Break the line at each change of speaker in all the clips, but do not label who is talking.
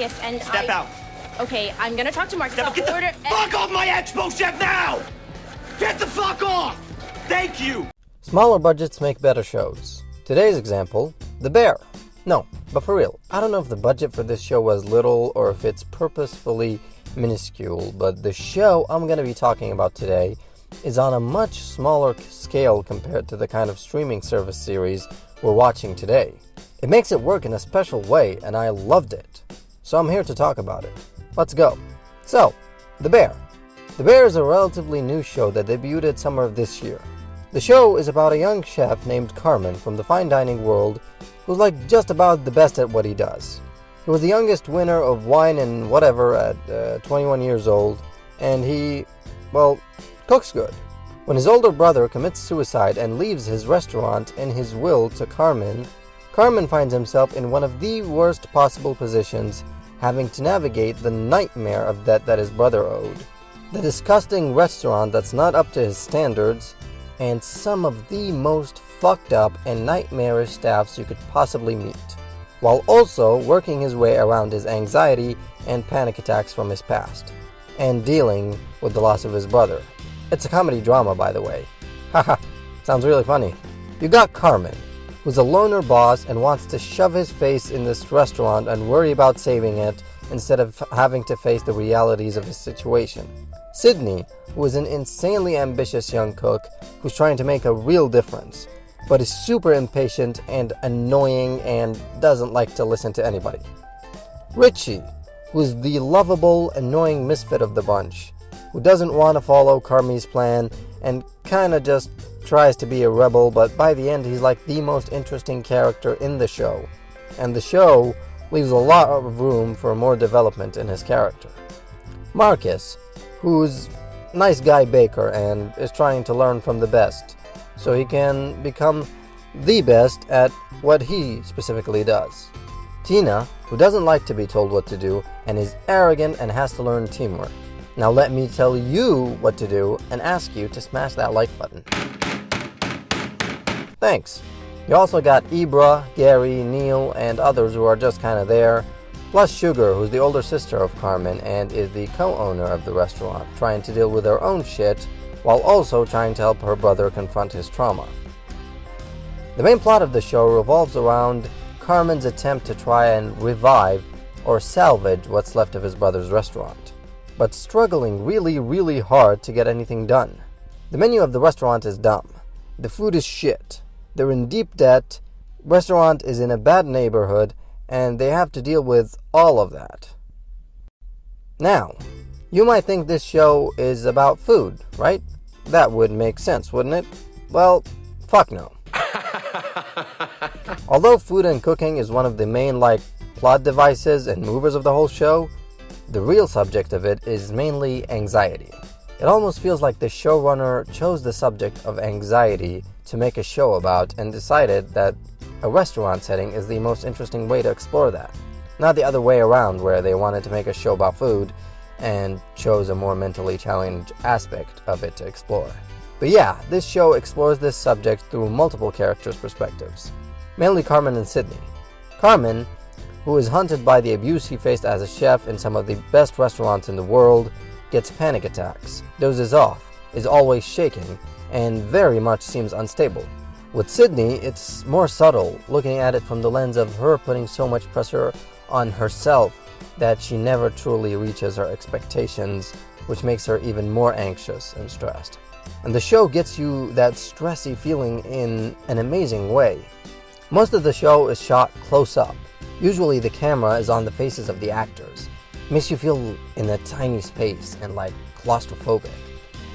Yes, and
Step out.
Okay, I'm gonna talk to Marcus.
Step out. Get the fuck off my expo chef now! Get the fuck off! Thank you!
Smaller budgets make better shows. Today's example, The Bear. No, but for real, I don't know if the budget for this show was little or if it's purposefully minuscule, but the show I'm going to be talking about today is on a much smaller scale compared to the kind of streaming service series we're watching today. It makes it work in a special way, and I loved it. So I'm here to talk about it. Let's go. So, The Bear. The Bear is a relatively new show that debuted summer of this year. The show is about a young chef named Carmen from the fine dining world who's like just about the best at what he does. He was the youngest winner of wine and whatever at 21 years old, and he, well, cooks good. When his older brother commits suicide and leaves his restaurant in his will to Carmen, Carmen finds himself in one of the worst possible positions, having to navigate the nightmare of debt that his brother owed, the disgusting restaurant that's not up to his standards, and some of the most fucked up and nightmarish staffs you could possibly meet, while also working his way around his anxiety and panic attacks from his past, and dealing with the loss of his brother. It's a comedy drama, by the way. Haha, sounds really funny. You got Carmen, who's a loner boss and wants to shove his face in this restaurant and worry about saving it instead of having to face the realities of his situation. Sydney, who is an insanely ambitious young cook who's trying to make a real difference, but is super impatient and annoying and doesn't like to listen to anybody. Richie, who's the lovable, annoying misfit of the bunch, who doesn't want to follow Carmi's plan and kinda just tries to be a rebel, but by the end he's like the most interesting character in the show, and the show leaves a lot of room for more development in his character. Marcus, who's nice guy baker and is trying to learn from the best, so he can become the best at what he specifically does. Tina, who doesn't like to be told what to do and is arrogant and has to learn teamwork. Now let me tell you what to do and ask you to smash that like button. Thanks. You also got Ibra, Gary, Neil, and others who are just kinda there, plus Sugar, who's the older sister of Carmen and is the co-owner of the restaurant, trying to deal with her own shit while also trying to help her brother confront his trauma. The main plot of the show revolves around Carmen's attempt to try and revive or salvage what's left of his brother's restaurant, but struggling really hard to get anything done. The menu of the restaurant is dumb. The food is shit. They're in deep debt, restaurant is in a bad neighborhood, and they have to deal with all of that. Now, you might think this show is about food, right? That would make sense, wouldn't it? Well, fuck no. Although food and cooking is one of the main, plot devices and movers of the whole show, the real subject of it is mainly anxiety. It almost feels like the showrunner chose the subject of anxiety to make a show about and decided that a restaurant setting is the most interesting way to explore that. Not the other way around where they wanted to make a show about food and chose a more mentally challenged aspect of it to explore. But yeah, this show explores this subject through multiple characters' perspectives. Mainly Carmen and Sydney. Carmen, who is haunted by the abuse he faced as a chef in some of the best restaurants in the world, gets panic attacks, dozes off, is always shaking, and very much seems unstable. With Sydney, it's more subtle, looking at it from the lens of her putting so much pressure on herself that she never truly reaches her expectations, which makes her even more anxious and stressed. And the show gets you that stressy feeling in an amazing way. Most of the show is shot close up. Usually the camera is on the faces of the actors. It makes you feel in a tiny space and claustrophobic,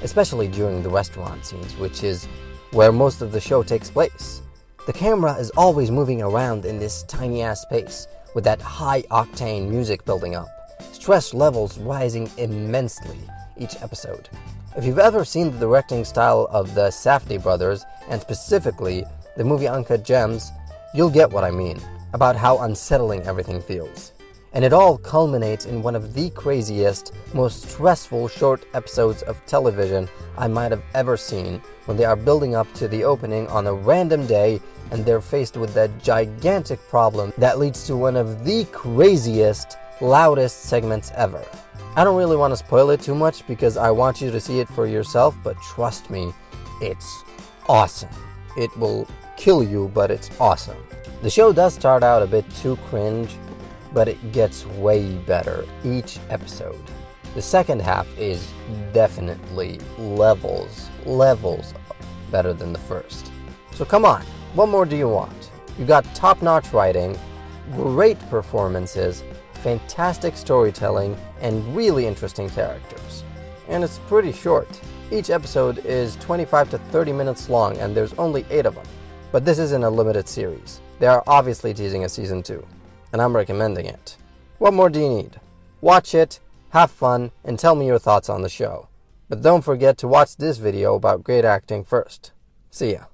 especially during the restaurant scenes, which is where most of the show takes place. The camera is always moving around in this tiny ass space with that high octane music building up, stress levels rising immensely each episode. If you've ever seen the directing style of the Safdie brothers, and specifically the movie Uncut Gems, you'll get what I mean about how unsettling everything feels. And it all culminates in one of the craziest, most stressful short episodes of television I might have ever seen, when they are building up to the opening on a random day and they're faced with that gigantic problem that leads to one of the craziest loudest segments ever. I don't really want to spoil it too much because I want you to see it for yourself, but trust me, it's awesome. It will kill you, but it's awesome. The show does start out a bit too cringe, but it gets way better each episode. The second half is definitely levels better than the first. So come on, what more do you want? You got top-notch writing, great performances, fantastic storytelling, and really interesting characters. And it's pretty short. Each episode is 25 to 30 minutes long, and there's only 8 of them. But this isn't a limited series. They are obviously teasing a season 2, and I'm recommending it. What more do you need? Watch it, have fun, and tell me your thoughts on the show. But don't forget to watch this video about great acting first. See ya.